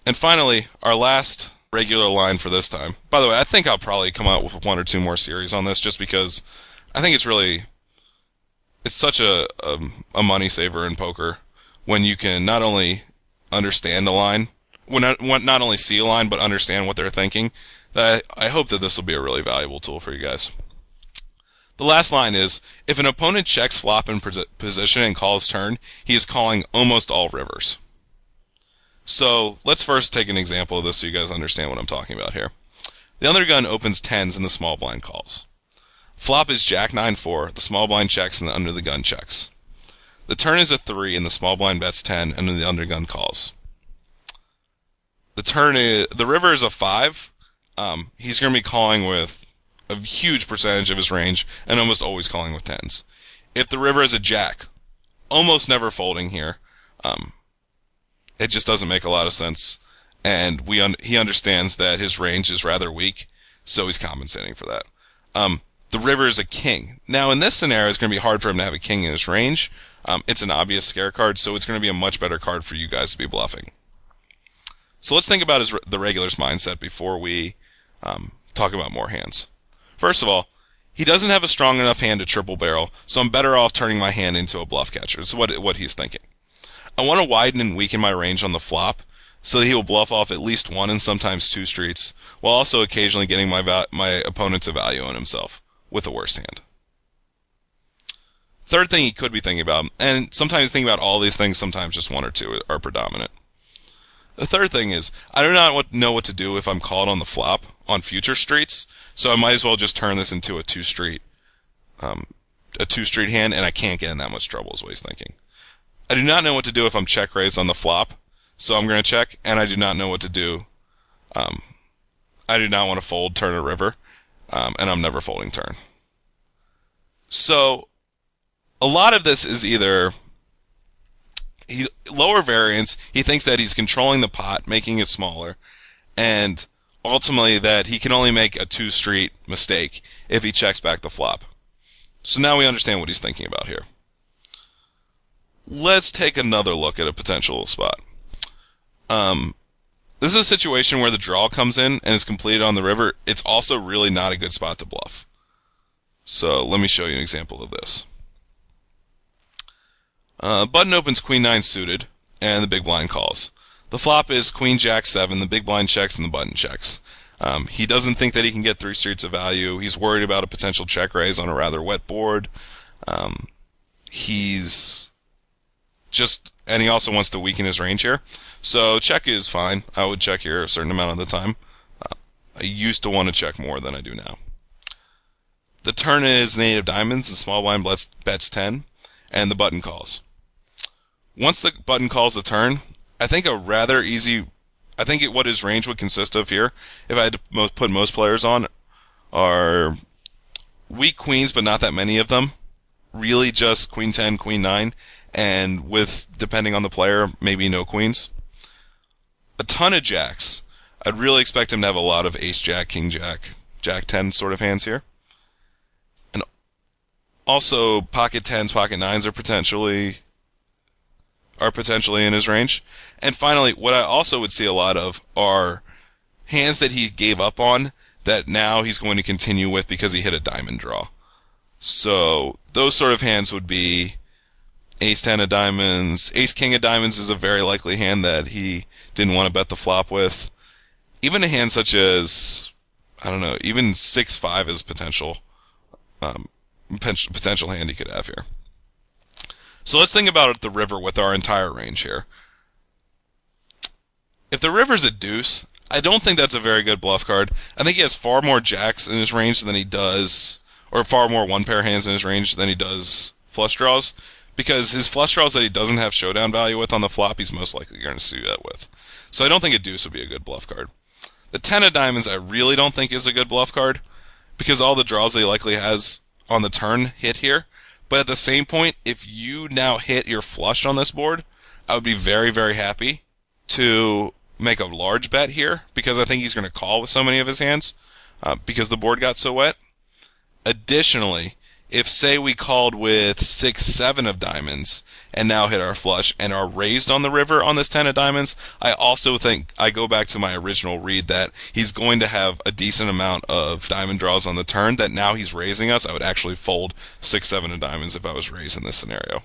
And finally, our last regular line for this time. By the way, I think I'll probably come out with one or two more series on this just because I think it's such a money saver in poker when you can not only understand the line, not only see a line, but understand what they're thinking. That I hope that this will be a really valuable tool for you guys. The last line is, if an opponent checks flop in position and calls turn, he is calling almost all rivers. So let's first take an example of this so you guys understand what I'm talking about here. The undergun opens tens and the small blind calls. Flop is Jack 9-4, the small blind checks and the under the gun checks. The turn is a 3 and the small blind bets 10 and the undergun calls. The river is a 5. He's going to be calling with a huge percentage of his range and almost always calling with tens. If the river is a jack, almost never folding here. It just doesn't make a lot of sense, and he understands that his range is rather weak, so he's compensating for that. The river is a king. Now, in this scenario, it's going to be hard for him to have a king in his range. It's an obvious scare card, so it's going to be a much better card for you guys to be bluffing. So let's think about the regular's mindset before we talk about more hands. First of all, he doesn't have a strong enough hand to triple barrel, so I'm better off turning my hand into a bluff catcher. That's what he's thinking. I want to widen and weaken my range on the flop so that he will bluff off at least one and sometimes two streets, while also occasionally getting my opponent to value on himself with the worst hand. Third thing he could be thinking about, and sometimes thinking about all these things, sometimes just one or two are predominant. The third thing is, I do not know what to do if I'm called on the flop on future streets, so I might as well just turn this into a two-street hand, and I can't get in that much trouble is what he's thinking. I do not know what to do if I'm check raised on the flop, so I'm going to check, and I do not know what to do. I do not want to fold turn or river, and I'm never folding turn. So, a lot of this is either lower variance, he thinks that he's controlling the pot, making it smaller, and ultimately that he can only make a two-street mistake if he checks back the flop. So now we understand what he's thinking about here. Let's take another look at a potential spot. This is a situation where the draw comes in and is completed on the river. It's also really not a good spot to bluff. So let me show you an example of this. Button opens Queen 9 suited, and the big blind calls. The flop is Queen Jack 7, the big blind checks, and the button checks. He doesn't think that he can get 3 streets of value. He's worried about a potential check raise on a rather wet board. And he also wants to weaken his range here. So check is fine. I would check here a certain amount of the time. I used to want to check more than I do now. The turn is native diamonds, the small blind bets 10, and the button calls. Once the button calls the turn, I think what his range would consist of here, if I had to put most players on, are weak queens, but not that many of them. Really just Queen 10, Queen 9, and with, depending on the player, maybe no queens. A ton of jacks. I'd really expect him to have a lot of ace jack, king jack, jack 10 sort of hands here. And also pocket 10s, pocket 9s are potentially in his range. And finally, what I also would see a lot of are hands that he gave up on that now he's going to continue with because he hit a diamond draw. So those sort of hands would be ace 10 of diamonds. Ace king of diamonds is a very likely hand that he didn't want to bet the flop with. Even a hand such as, I don't know, even 6-5 is potential hand he could have here. So let's think about the river with our entire range here. If the river's a deuce, I don't think that's a very good bluff card. I think he has far more jacks in his range than he does, or far more one-pair hands in his range than he does flush draws, because his flush draws that he doesn't have showdown value with on the flop, he's most likely going to see that with. So I don't think a deuce would be a good bluff card. The 10 of diamonds I really don't think is a good bluff card, because all the draws that he likely has on the turn hit here. But at the same point, if you now hit your flush on this board, I would be very, very happy to make a large bet here, because I think he's going to call with so many of his hands, because the board got so wet. Additionally, If, say, we called with 6-7 of diamonds and now hit our flush and are raised on the river on this 10 of diamonds, I also think I go back to my original read that he's going to have a decent amount of diamond draws on the turn, that now he's raising us. I would actually fold 6-7 of diamonds if I was raised in this scenario.